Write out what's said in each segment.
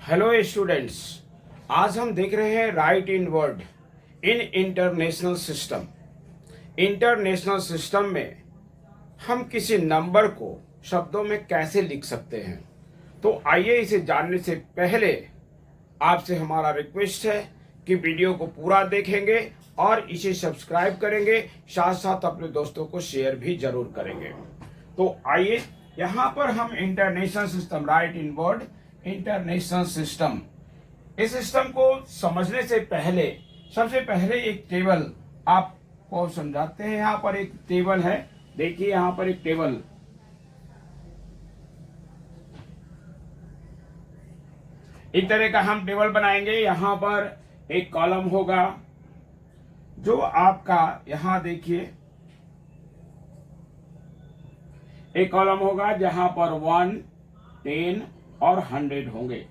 Hello students. आज हम देख रहे हैं right in word in international system. International system में हम किसी नंबर को शब्दों में कैसे लिख सकते हैं। तो आइए इसे जानने से पहले आपसे हमारा रिक्वेस्ट है कि वीडियो को पूरा देखेंगे और इसे सब्सक्राइब करेंगे, साथ साथ अपने दोस्तों को शेयर भी जरूर करेंगे। तो आइए यहाँ पर हम इंटरनेशनल सिस्टम, राइट इन वर्ड इंटरनेशनल सिस्टम, इस सिस्टम को समझने से पहले सबसे पहले एक टेबल आपको समझाते हैं। यहाँ पर एक टेबल है, देखिए यहाँ पर एक टेबल, इस तरह का हम टेबल बनाएंगे। यहाँ पर एक कॉलम होगा जो आपका, यहाँ देखिए एक कॉलम होगा जहां पर 1, 10 और 100 होंगे।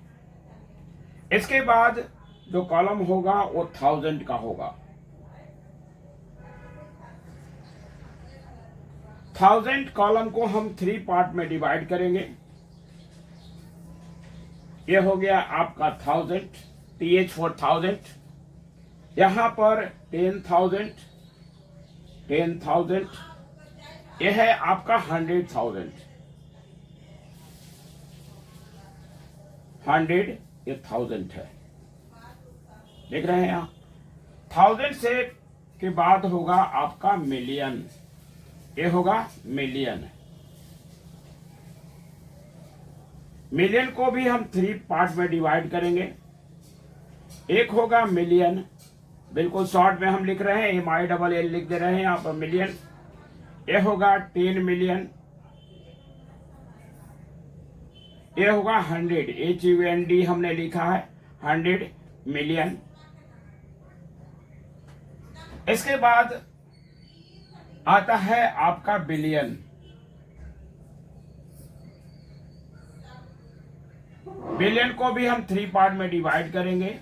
इसके बाद जो कॉलम होगा वो 1000 का होगा। 1000 कॉलम को हम 3 पार्ट में डिवाइड करेंगे। ये हो गया आपका 1000, TH फॉर 1000। यहां पर 10,000, 10,000, यह है आपका 100,000, 100 ये 1000 है, देख रहे हैं यहाँ। 1000 से के बाद होगा आपका मिलियन, ये होगा मिलियन। मिलियन को भी हम 3 पार्ट में डिवाइड करेंगे। एक होगा मिलियन, बिल्कुल शॉर्ट में हम लिख रहे हैं, MILL लिख दे रहे हैं यहाँ पर मिलियन। ये होगा 10 मिलियन, ये होगा 100, HUND हमने लिखा है 100 मिलियन। इसके बाद आता है आपका बिलियन। बिलियन को भी हम 3 पार्ट में डिवाइड करेंगे।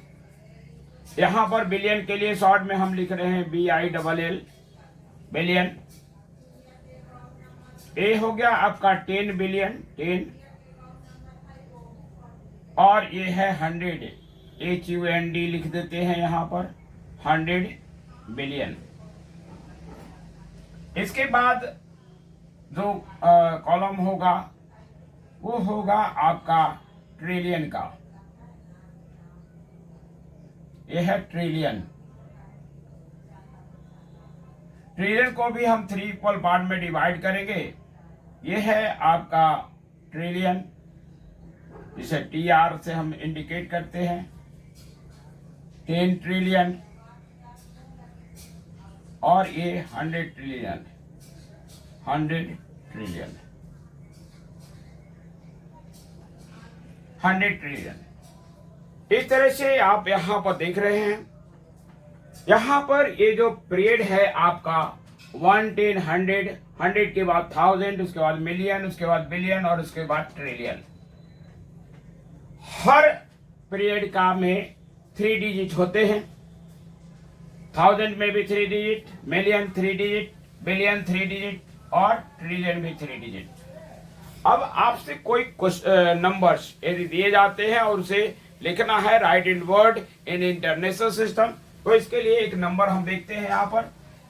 यहां पर बिलियन के लिए शॉर्ट में हम लिख रहे हैं BILL, बिलियन। ये हो गया आपका 10 बिलियन, 10, और ये है 100, HUND लिख देते हैं यहाँ पर 100 बिलियन। इसके बाद जो कॉलम होगा वो होगा आपका ट्रिलियन का, यह है ट्रिलियन। ट्रिलियन को भी हम 3 इक्वल पार्ट में डिवाइड करेंगे। यह है आपका ट्रिलियन, जिसे TR से हम इंडिकेट करते हैं। 10 ट्रिलियन और ये 100 ट्रिलियन, 100 ट्रिलियन, 100 ट्रिलियन। इस तरह से आप यहां पर देख रहे हैं। यहां पर ये जो पीरियड है आपका 1, 10, 100, 100 के बाद 1000, उसके बाद मिलियन, उसके बाद बिलियन और उसके बाद ट्रिलियन। हर पीरियड का में 3 डिजिट होते हैं। 1000 में भी 3 digit, million 3 digit, billion 3 digit और ट्रिलियन भी 3 डिजिट। अब आपसे कोई नंबर्स यदि दिए जाते हैं और उसे लिखना है right in word in international system, तो इसके लिए एक नंबर हम देखते हैं यहाँ पर,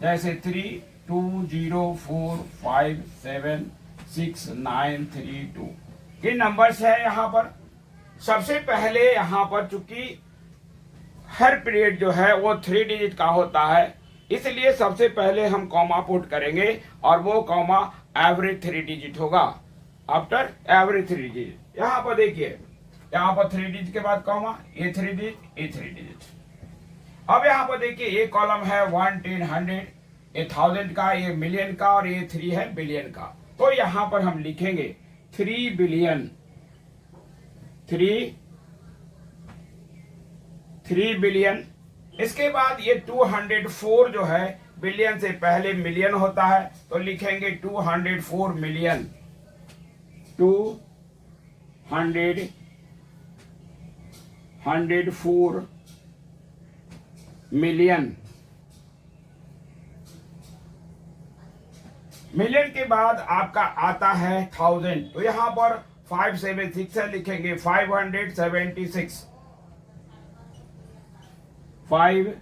जैसे 3, 2, 0, 4, 5, 7, 6, 9, 3, 2 ये नंबर्स है यहाँ पर। सबसे पहले यहाँ पर चूंकि हर पीरियड जो है वो 3 डिजिट का होता है, इसलिए सबसे पहले हम कॉमा पुट करेंगे और वो कॉमा एवरेज 3 डिजिट होगा, आफ्टर एवरेज 3 डिजिट। यहाँ पर देखिए, यहाँ पर 3 डिजिट के बाद कॉमा, ये 3 डिजिट, ये 3 डिजिट। अब यहाँ पर देखिए ये कॉलम है 1, 10, 100, ये 1000 का, ये मिलियन का और ये 3 है बिलियन का। तो यहाँ पर हम लिखेंगे 3 बिलियन, 3 बिलियन। इसके बाद ये 204 जो है, बिलियन से पहले मिलियन होता है, तो लिखेंगे 204 मिलियन, 204 मिलियन। मिलियन के बाद आपका आता है 1000, तो यहां पर 576 है, लिखेंगे 576, 576,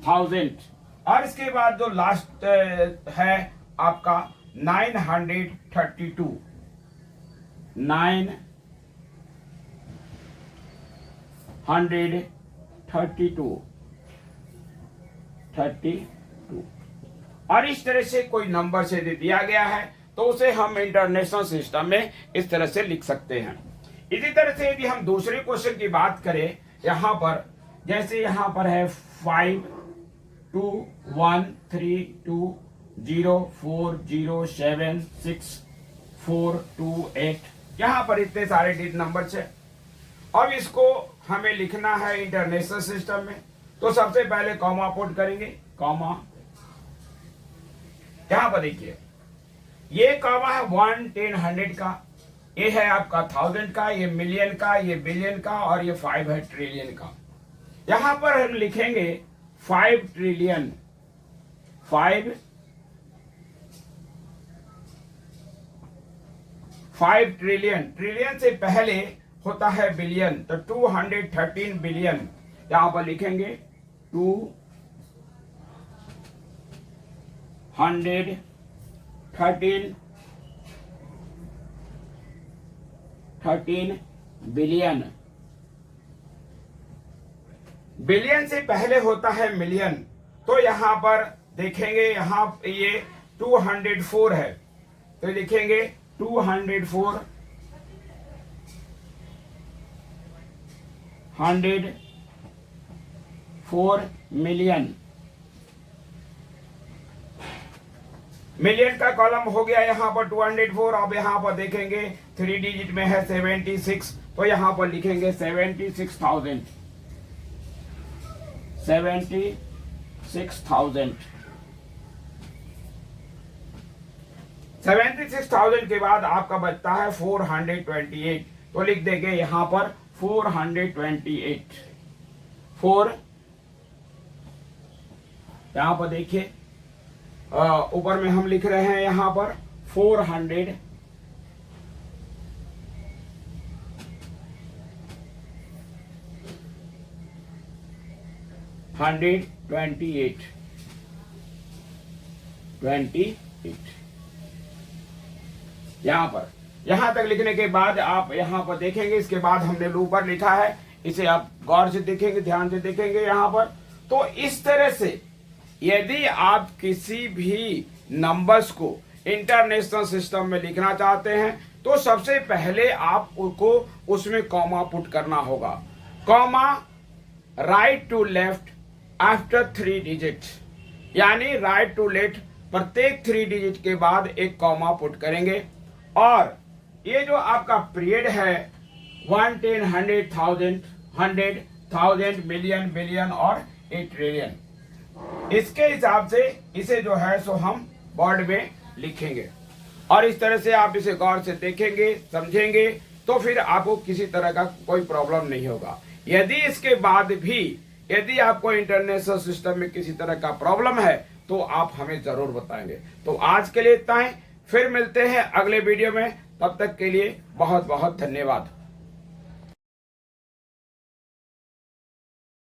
76,000 और इसके बाद जो लास्ट है आपका 932, 932 और इस तरह से कोई नंबर से दे दिया गया है तो उसे हम इंटरनेशनल सिस्टम में इस तरह से लिख सकते हैं। इसी तरह से यदि हम दूसरे क्वेश्चन की बात करें, यहाँ पर जैसे यहाँ पर है 521320407642 यहाँ पर इतने सारे डिजिट नंबर है। अब इसको हमें लिखना है इंटरनेशनल सिस्टम में, तो सबसे पहले कॉमा पुट करेंगे, कॉमा। यहाँ पर देखिए ये कॉमा है 1, 10, 100 का, ये है आपका 1000 का, ये मिलियन का, ये बिलियन का और ये 5 है ट्रिलियन का। यहां पर हम लिखेंगे 5 ट्रिलियन, 5 ट्रिलियन। ट्रिलियन से पहले होता है बिलियन, तो 213 बिलियन यहां पर लिखेंगे 213 बिलियन। बिलियन से पहले होता है मिलियन, तो यहां पर देखेंगे यहां ये 204 है, तो लिखेंगे 204 मिलियन। मिलियन का कॉलम हो गया यहाँ पर 204। अब यहाँ पर देखेंगे 3 डिजिट में है 76, तो यहाँ पर लिखेंगे 76,000, 76,000। 76,000 के बाद आपका बचता है 428, तो लिख देंगे यहाँ पर 428। 4 यहाँ पर देखिए ऊपर में हम लिख रहे हैं यहाँ पर 428। यहाँ पर यहाँ तक लिखने के बाद आप यहाँ पर देखेंगे, इसके बाद हमने ऊपर लिखा है, इसे आप गौर से देखेंगे, ध्यान से देखेंगे यहाँ पर। तो इस तरह से यदि आप किसी भी नंबर्स को इंटरनेशनल सिस्टम में लिखना चाहते हैं तो सबसे पहले आपको उसमें कॉमा पुट करना होगा, comma right to left after 3 digit, यानी राइट टू लेफ्ट प्रत्येक 3 डिजिट के बाद एक कॉमा पुट करेंगे। और ये जो आपका पीरियड है 1, 10, 100, 1000, मिलियन, बिलियन और 8 ट्रिलियन, इसके हिसाब से इसे जो है सो हम बोर्ड में लिखेंगे। और इस तरह से आप इसे गौर से देखेंगे, समझेंगे, तो फिर आपको किसी तरह का कोई प्रॉब्लम नहीं होगा। यदि इसके बाद भी यदि आपको इंटरनेशनल सिस्टम में किसी तरह का प्रॉब्लम है तो आप हमें जरूर बताएंगे। तो आज के लिए इतना ही, फिर मिलते हैं अगले वीडियो में, तब तक के लिए बहुत बहुत धन्यवाद।